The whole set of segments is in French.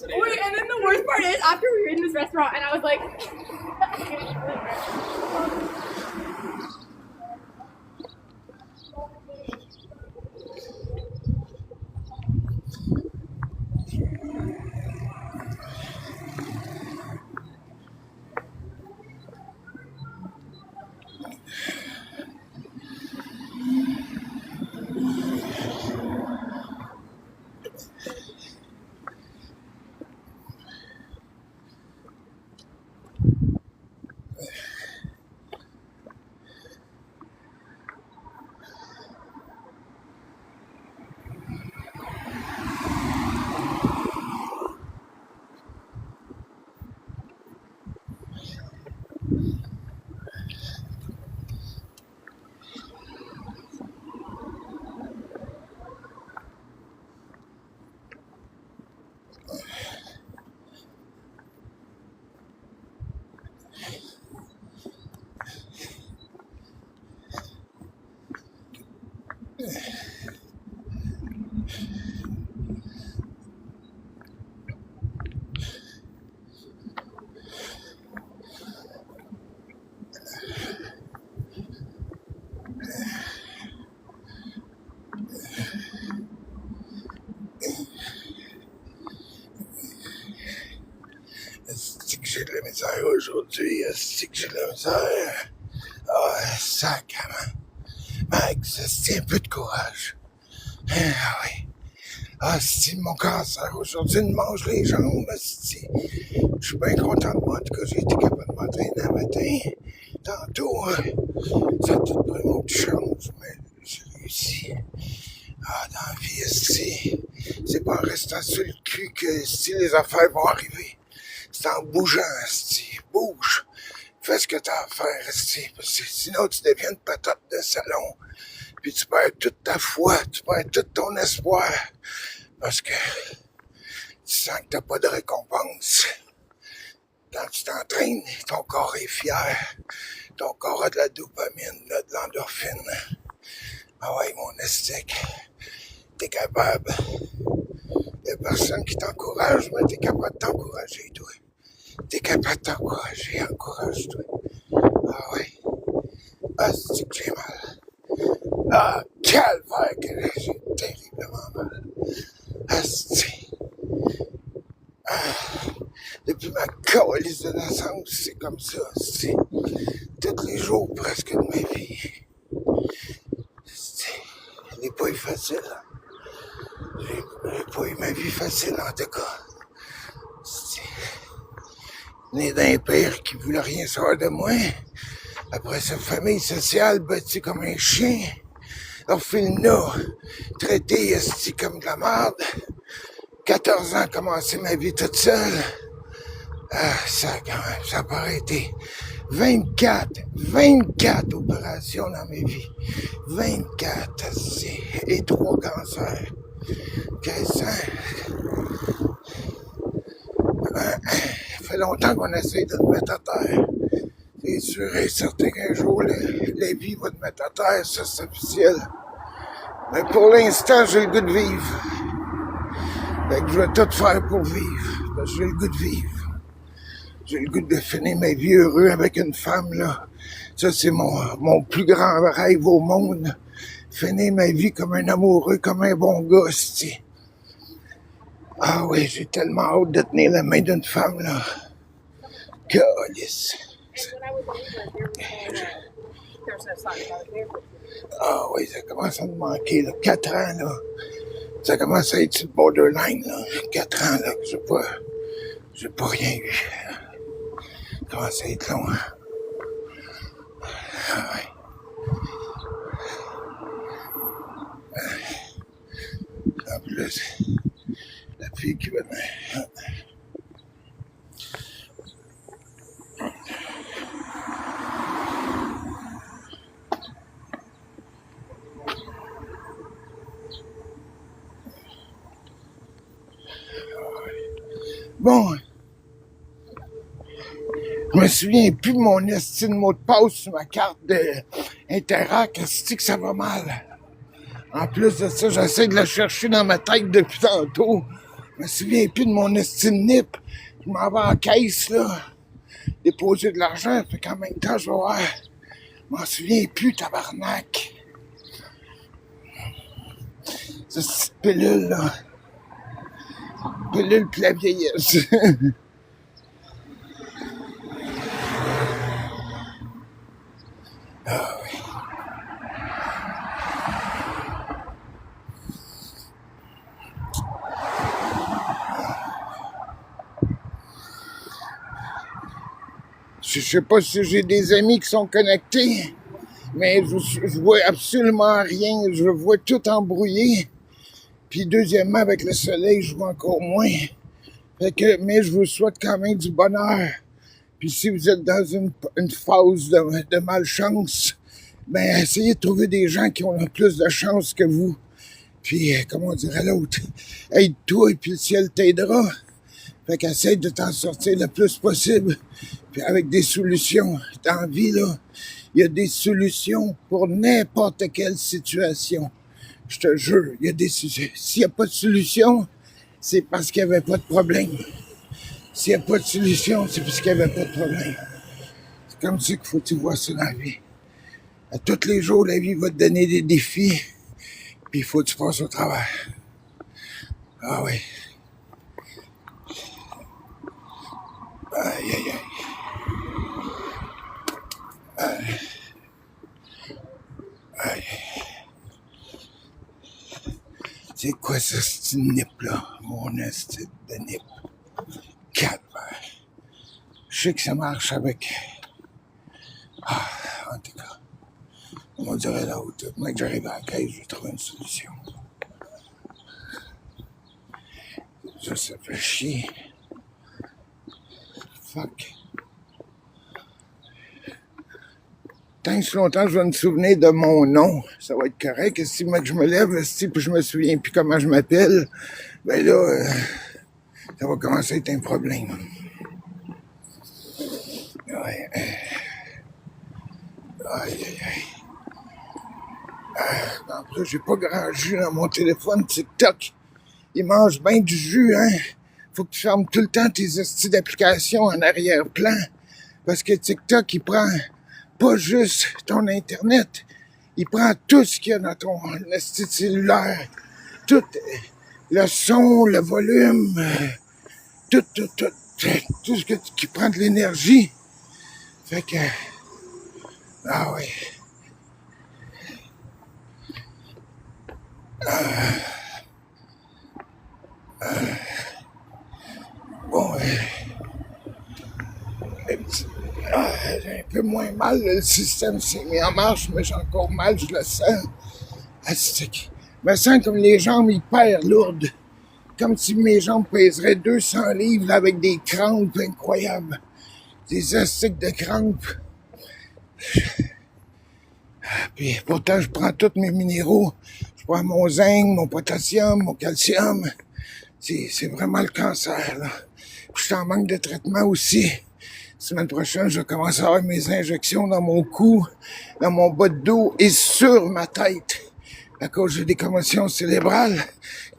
Wait, and then the worst part is, after we were in this restaurant, and I was like, C'est que j'ai de la misère aujourd'hui, c'est que j'ai de la misère. Ah, sacrément. Mec, ça se tient un peu de courage. Ah oui. Ah, si mon cancer aujourd'hui me mange les jambes, si. Je suis bien content de moi. En tout cas, j'ai été capable de m'entraîner un matin. Tantôt, ça a tout pris mon petit chance, mais j'ai réussi. Ah, dans la vie, c'est pas en restant sur le cul que si les affaires vont arriver. C'est en bougeant, bouge. Fais ce que t'as à faire, parce que sinon tu deviens une patate de salon. Puis tu perds toute ta foi, tu perds tout ton espoir. Parce que tu sens que t'as pas de récompense. Quand tu t'entraînes, ton corps est fier. Ton corps a de la dopamine, de l'endorphine. Ah ouais, mon estique, t'es capable. Y'a personne qui t'encourage, mais t'es capable de t'encourager, toi. T'es capable de t'encourager, encourage-toi. Ah ouais. Ah, c'est que j'ai mal. Ah, calvaire que j'ai terriblement mal. Ah, depuis ma calice de naissance, c'est comme ça. C'est tous les jours presque de ma vie. Elle n'est pas eu facile. J'ai pas eu ma vie facile en tout cas. Né d'un père qui voulait rien savoir de moi. Après sa famille sociale bâtie comme un chien. Orphelinat, traité esti comme de la merde. 14 ans, commencé ma vie toute seule. Ah, ça quand même, ça n'a pas arrêté. 24 opérations dans ma vie. 24, et 3 cancers. Qu'est-ce que ça fait longtemps qu'on essaie de te mettre à terre. C'est sûr et certain qu'un jour, la vie va te mettre à terre, ça c'est officiel. Mais pour l'instant, j'ai le goût de vivre. Fait que je vais tout faire pour vivre. Parce que j'ai le goût de vivre. J'ai le goût de finir ma vie heureux avec une femme, là. Ça, c'est mon plus grand rêve au monde. Finir ma vie comme un amoureux, comme un bon gars, c'ti. Ah oui, j'ai tellement hâte de tenir la main d'une femme, là. Calice. when I was younger, there's no sign about it. Ah oui, ça commence à me manquer, là. 4 ans, là. Ça commence à être sur le borderline, là. 4 ans, là, que j'ai pas rien eu. Ça commence à être long, hein. Ah ouais. En plus, la fille qui va venir. Bon, je me souviens plus de mon esti de mot de passe sur ma carte d'Interac. Est-ce que ça va mal? En plus de ça, j'essaie de la chercher dans ma tête depuis tantôt. Je me souviens plus de mon esti de NIP. Je m'en vais en caisse, là, déposer de l'argent. Fait qu'en même temps, je vais voir. Je m'en souviens plus, tabarnak. Cette petite pilule, là. Pilule pour la vieillesse. Ah oui. Je sais pas si j'ai des amis qui sont connectés, mais je vois absolument rien. Je vois tout embrouillé. Puis deuxièmement, avec le soleil, je vois encore moins. Fait que, mais je vous souhaite quand même du bonheur. Puis si vous êtes dans une phase de malchance, ben essayez de trouver des gens qui ont plus de chance que vous. Puis, comment dirait l'autre, aide-toi et puis le ciel t'aidera. Fait qu'essaye de t'en sortir le plus possible. Puis avec des solutions. Dans la vie, là, il y a des solutions pour n'importe quelle situation. Je te jure, il y a des solutions. S'il n'y a pas de solution, c'est parce qu'il n'y avait pas de problème. S'il n'y a pas de solution, c'est parce qu'il n'y avait pas de problème. C'est comme ça qu'il faut que tu vois ça dans la vie. À tous les jours, la vie va te donner des défis, puis il faut que tu passes au travers. Ah oui. Aïe, aïe, aïe. Aïe. Aïe. C'est quoi ce style nip-là? Mon style de nip. Calvaire. Je sais que ça marche avec... Ah, en tout cas. On dirait l'autre. Moi, que j'arrive à la caisse, je vais trouver une solution. Ça fait chier. Fuck. Tant que longtemps je vais me souvenir de mon nom, ça va être correct. Et si moi, je me lève, si puis je me souviens plus comment je m'appelle, ben là, ça va commencer à être un problème. Ouais. Aïe, aïe, aïe. En plus, j'ai pas grand jus dans mon téléphone TikTok. Il mange bien du jus, hein. Faut que tu fermes tout le temps tes hosties d'applications en arrière-plan. Parce que TikTok, il prend pas juste ton Internet. Il prend tout ce qu'il y a dans ton hostie cellulaire. Tout le son, le volume, tout ce qui prend de l'énergie. Fait que... Ah oui. Bon, j'ai un peu moins mal, le système s'est mis en marche, mais j'ai encore mal, je le sens. Je me sens comme les jambes hyper lourdes. Comme si mes jambes pèseraient 200 livres là, avec des crampes incroyables. Des astiques de crampes. Puis pourtant, je prends tous mes minéraux. Je prends mon zinc, mon potassium, mon calcium. C'est vraiment le cancer, là. Puis je suis en manque de traitement aussi. La semaine prochaine, je vais commencer à avoir mes injections dans mon cou, dans mon bas de dos et sur ma tête. À cause j'ai des commotions cérébrales,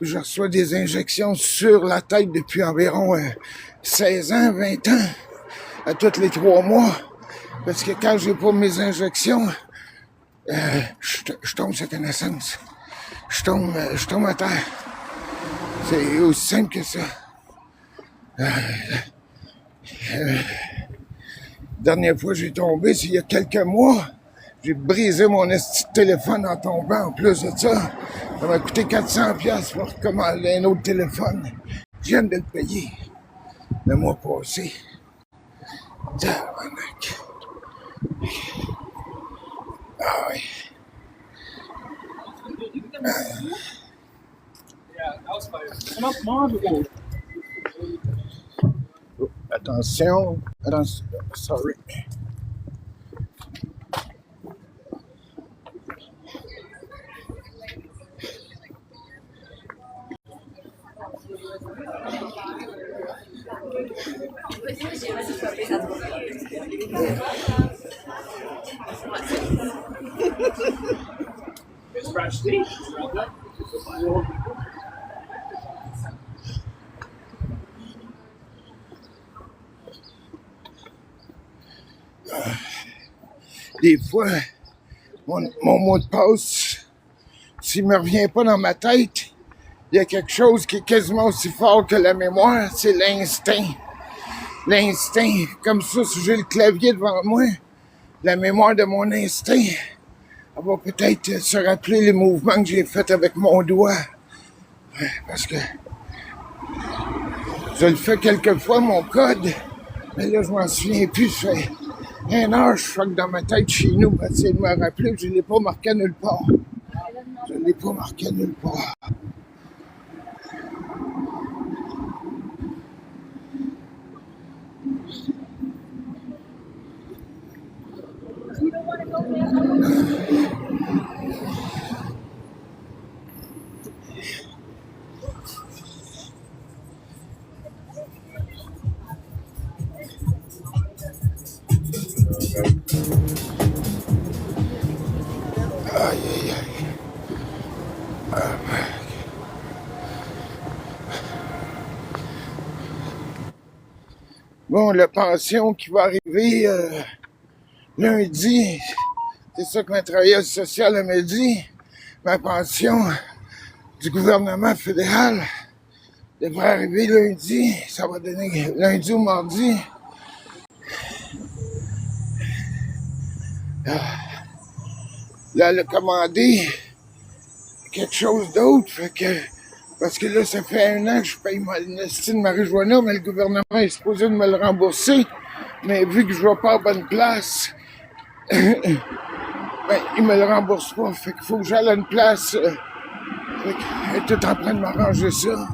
je reçois des injections sur la tête depuis environ 16 ans, 20 ans, à tous les 3 mois. Parce que quand j'ai pas mes injections, je tombe sur connaissance. Je tombe à terre. C'est aussi simple que ça. Dernière fois que j'ai tombé, c'est il y a quelques mois. J'ai brisé mon esti de téléphone en tombant. En plus de ça, ça m'a coûté 400$ pour commander un autre téléphone. Je viens de le payer le mois passé. Tabarnak. Ah oui. Oh, attention. Attention. Sorry. Des fois, mon mot de passe, s'il me revient pas dans ma tête, il y a quelque chose qui est quasiment aussi fort que la mémoire, c'est l'instinct. L'instinct, comme ça, si j'ai le clavier devant moi, la mémoire de mon instinct, elle va peut-être se rappeler les mouvements que j'ai faits avec mon doigt. Parce que je le fais quelquefois, mon code, mais là, je m'en souviens plus. Ça fait 1 heure, je fuck dans ma tête chez nous pour essayer de me rappeler que je ne l'ai pas marqué nulle part. Je ne l'ai pas marqué nulle part. Aïe, aïe, aïe. Bon, la pension qui va arriver lundi, c'est ça que ma travailleuse sociale m'a dit. Ma pension du gouvernement fédéral devrait arriver lundi. Ça va donner lundi ou mardi. Là, elle a commandé quelque chose d'autre, fait que, parce que là, ça fait 1 an que je paye le style marijuana, mais le gouvernement est supposé de me le rembourser. Mais vu que je vais pas à bonne place, ben, il me le rembourse pas. Fait qu'il faut que j'aille à une place. Fait qu'elle est tout en train de m'arranger ça.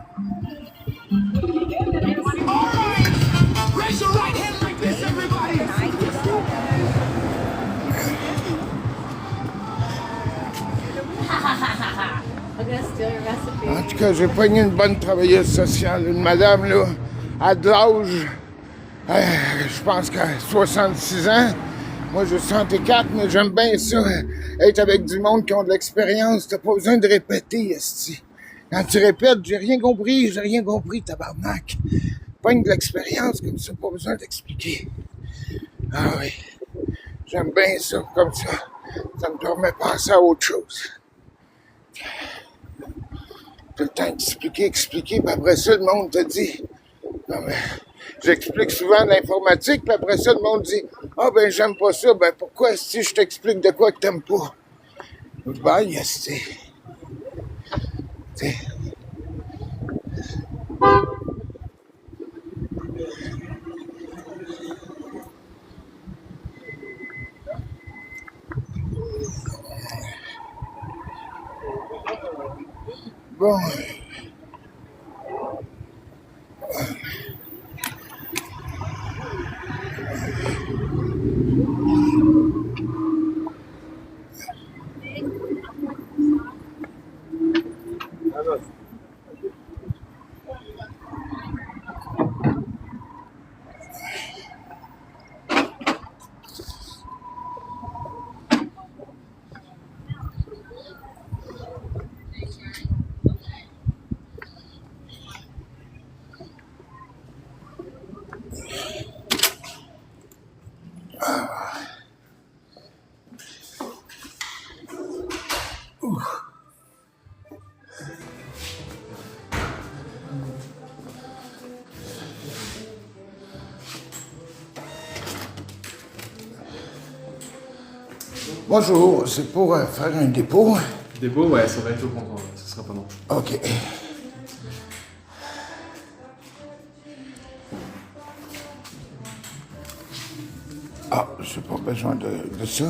En tout cas, j'ai pogné une bonne travailleuse sociale. Une madame, là, à de l'âge, je pense qu'à 66 ans. Moi, j'ai 64, mais j'aime bien ça, être avec du monde qui ont de l'expérience. T'as pas besoin de répéter, esti. Quand tu répètes, j'ai rien compris, tabarnak. Pogne de l'expérience comme ça, pas besoin d'expliquer. Ah oui, j'aime bien ça, comme ça. Ça me permet de passer à autre chose. Tout le temps expliquer, puis après ça, le monde te dit... Non, mais j'explique souvent l'informatique, puis après ça, le monde dit « Ah, ben, j'aime pas ça. Ben, pourquoi si je t'explique de quoi que t'aimes pas? » Ben, yes, t'sais. Bon... Bonjour, c'est pour faire un dépôt. Dépôt, ouais, ça va être au comptoir, ouais, ça sera pas long. OK. Ah, j'ai pas besoin de ça.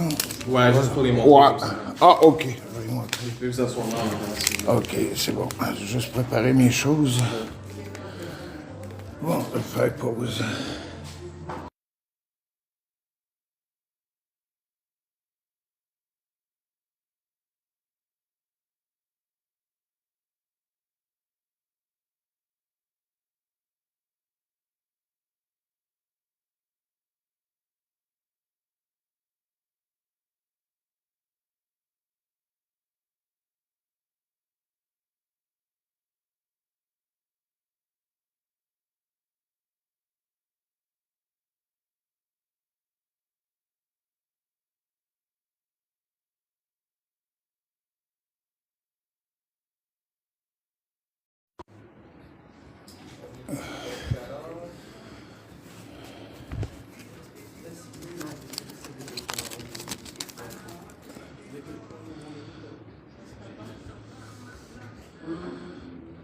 Ouais, juste pour les montrer. Ouais. comme ça. Ah, OK. Je vais montrer. Vous pouvez vous asseoir là, si vous voulez. OK, c'est bon. Je vais juste préparer mes choses. Bon, je vais faire pause.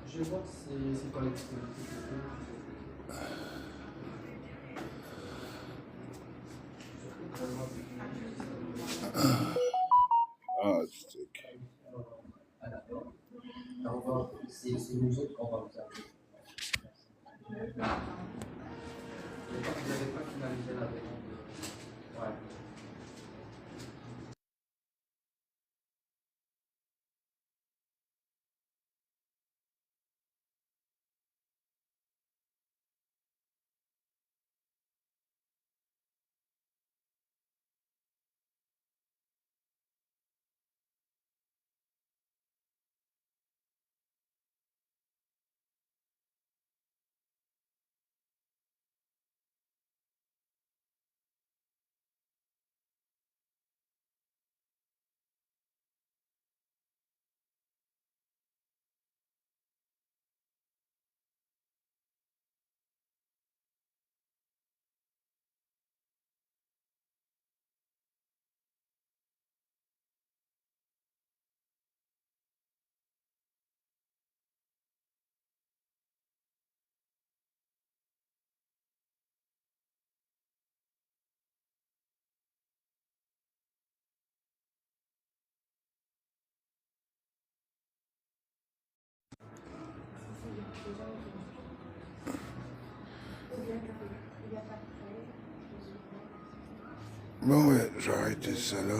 Je vais voir c'est quoi l'activité. Ah, stick. C'est nous autres qu'on va vous appeler. Vous n'avez pas finalisé la demande. Ouais. Bon, ouais, j'ai arrêté ça là.